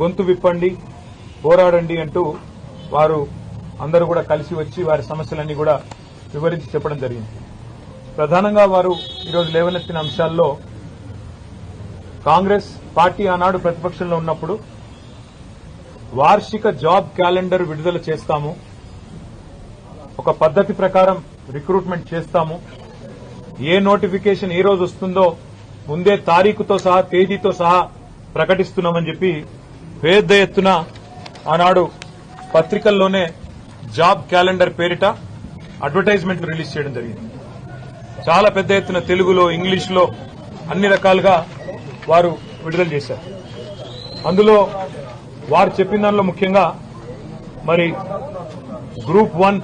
గొంతు విప్పండి, పోరాడండి అంటూ వారు అందరూ కూడా కలిసి వచ్చి వారి సమస్యలన్నీ కూడా వివరించి చెప్పడం జరిగింది. ప్రధానంగా వారు ఈరోజు లేవనెత్తిన అంశాల్లో కాంగ్రెస్ పార్టీ ఆనాడు ప్రతిపక్షంలో ఉన్నప్పుడు వార్షిక జాబ్ క్యాలెండర్ విడుదల చేస్తాము, ఒక పద్ధతి ప్రకారం రిక్రూట్మెంట్ చేస్తాము, ఏ నోటిఫికేషన్ ఏ రోజు వస్తుందో ముందే తారీఖుతో సహా తేదీతో సహా ప్రకటిస్తున్నామని చెప్పి పెద్ద ఎత్తున ఆనాడు పత్రికల్లోనే జాబ్ క్యాలెండర్ పేరిట అడ్వర్టైజ్మెంట్లు రిలీజ్ చేయడం జరిగింది. చాలా పెద్ద ఎత్తున తెలుగులో, ఇంగ్లీష్లో అన్ని రకాలుగా వారు విడుదల చేశారు. అందులో వారు చెప్పిన దానిలో ముఖ్యంగా మరి గ్రూప్ 1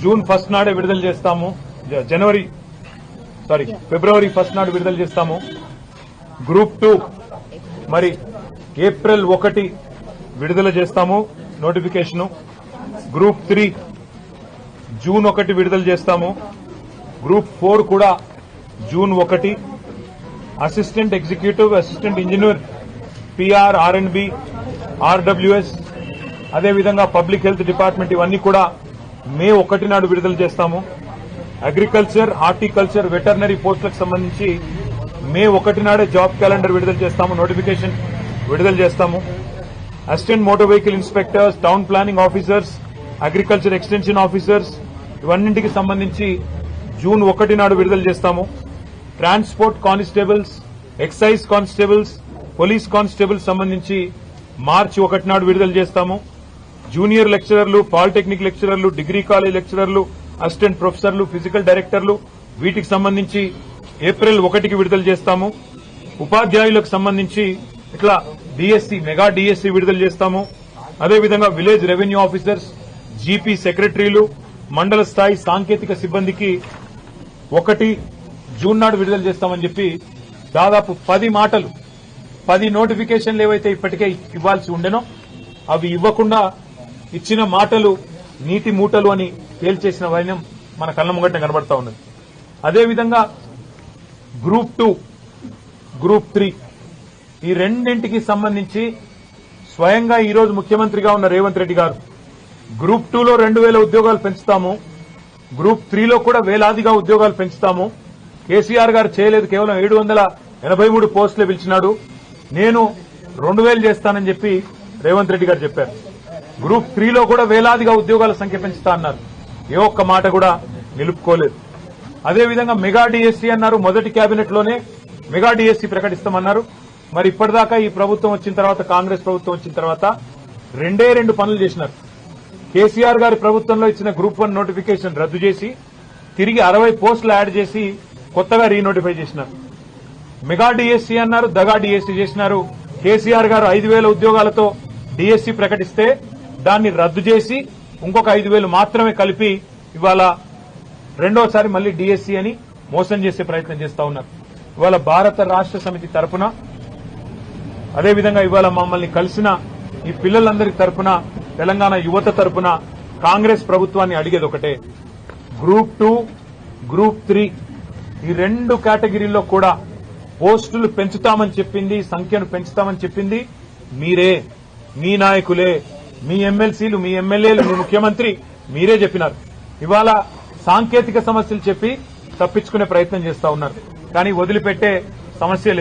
జూన్ 1 నాడే విడుదల చేస్తాము, ఫిబ్రవరి 1 నాడు విడుదల చేస్తాము. గ్రూప్ 2 మరి ఏప్రిల్ 1 విడుదల చేస్తాము నోటిఫికేషను. గ్రూప్ 3 జూన్ 1 విడుదల చేస్తాము. గ్రూప్ 4 కూడా June 1. Assistant executive, assistant engineer, PR, R&B, RWS, అదేవిధంగా పబ్లిక్ హెల్త్ డిపార్ట్మెంట్ ఇవన్నీ కూడా మే 1 నాడు విడుదల చేస్తాము. అగ్రికల్చర్, హార్టికల్చర్, వెటర్నరీ పోస్టులకు సంబంధించి మే 1 నాడే జాబ్ క్యాలెండర్ విడుదల చేస్తాము, నోటిఫికేషన్ విడుదల చేస్తాము. Assistant motor vehicle inspectors, town planning officers, agriculture extension officers ఇవన్నింటికి సంబంధించి జూన్ 1 నాడు విడుదల చేస్తాము. Transport constables, excise constables, police constables సంబంధించి మార్చి 1 నాడు విడుదల చేస్తాము. జూనియర్ లెక్చరర్లు, పాలిటెక్నిక్ లెక్చరర్లు, డిగ్రీ కాలేజ్ లెక్చరర్లు, అసిస్టెంట్ ప్రొఫెసర్లు, ఫిజికల్ డైరెక్టర్లు వీటికి సంబంధించి ఏప్రిల్ 1కి విడుదల చేస్తాము. ఉపాధ్యాయులకు సంబంధించి ఇట్లా డిఎస్సీ, మెగా డిఎస్సీ విడుదల చేస్తాము. అదేవిధంగా విలేజ్ రెవెన్యూ ఆఫీసర్స్, జీపీ సెక్రటరీలు, మండల స్థాయి సాంకేతిక సిబ్బందికి 1 జూన్ నాడు విడుదల చేస్తామని చెప్పి దాదాపు 10 నోటిఫికేషన్లు ఏవైతే ఇప్పటికే ఇవ్వాల్సి ఉండెనో అవి ఇవ్వకుండా ఇచ్చిన మాటలు నీటి మూటలు అని తేల్చేసిన వైనం మన కళ్ల ముంగట కనబడతా ఉన్నది. అదేవిధంగా గ్రూప్ 2, గ్రూప్ 3 ఈ రెండింటికి సంబంధించి స్వయంగా ఈ రోజు ముఖ్యమంత్రిగా ఉన్న రేవంత్ రెడ్డి గారు గ్రూప్ 2లో 2000 ఉద్యోగాలు పెంచుతాము, గ్రూప్ 3లో కూడా వేలాదిగా ఉద్యోగాలు పెంచుతాము. కేసీఆర్ గారు చేయలేదు, కేవలం 783 పోస్టులే పిలిచినాడు, నేను 2000 చేస్తానని చెప్పి రేవంత్ రెడ్డి గారు చెప్పారు. గ్రూప్ 3లో కూడా వేలాదిగా ఉద్యోగాల సంఖ్య పెంచుతా అన్నారు, ఏ ఒక్క మాట కూడా నిలుపుకోలేదు. అదేవిధంగా మెగా డిఎస్సీ అన్నారు, మొదటి కేబినెట్ లోనే మెగా డిఎస్సీ ప్రకటిస్తామన్నారు. మరి ఇప్పటిదాకా ఈ ప్రభుత్వం వచ్చిన తర్వాత, కాంగ్రెస్ ప్రభుత్వం వచ్చిన తర్వాత 2 పనులు చేసినారు. కేసీఆర్ గారి ప్రభుత్వంలో ఇచ్చిన గ్రూప్ 1 నోటిఫికేషన్ రద్దు చేసి తిరిగి 60 పోస్టులు యాడ్ చేసి కొత్తగా రీనోటిఫై చేసినారు. మెగా డిఎస్సీ అన్నారు, దగా డిఎస్సీ చేసినారు. కేసీఆర్ గారు 5000 ఉద్యోగాలతో డిఎస్సీ ప్రకటిస్తే దాన్ని రద్దు చేసి ఇంకొక 5000 మాత్రమే కలిపి ఇవాళ రెండోసారి మళ్లీ డిఎస్సీ అని మోసం చేసే ప్రయత్నం చేస్తా ఉన్నారు. ఇవాళ భారత రాష్ట్ర సమితి తరపున, అదేవిధంగా ఇవాళ మమ్మల్ని కలిసిన ఈ పిల్లలందరి తరపున, తెలంగాణ యువత తరపున కాంగ్రెస్ ప్రభుత్వాన్ని అడిగేది ఒకటే, గ్రూప్ 2, గ్రూప్ 3 ఈ 2 కేటగిరీల్లో కూడా పోస్టులు పెంచుతామని చెప్పింది, సంఖ్యను పెంచుతామని చెప్పింది మీరే, మీ నాయకులే, మీ ఎమ్మెల్సీలు, మీ ఎమ్మెల్యేలు, మీ ముఖ్యమంత్రి మీరే చెప్పినారు. ఇవాళ సాంకేతిక సమస్యలు చెప్పి తప్పించుకునే ప్రయత్నం చేస్తా ఉన్నారు, కానీ వదిలిపెట్టే సమస్య లేదు.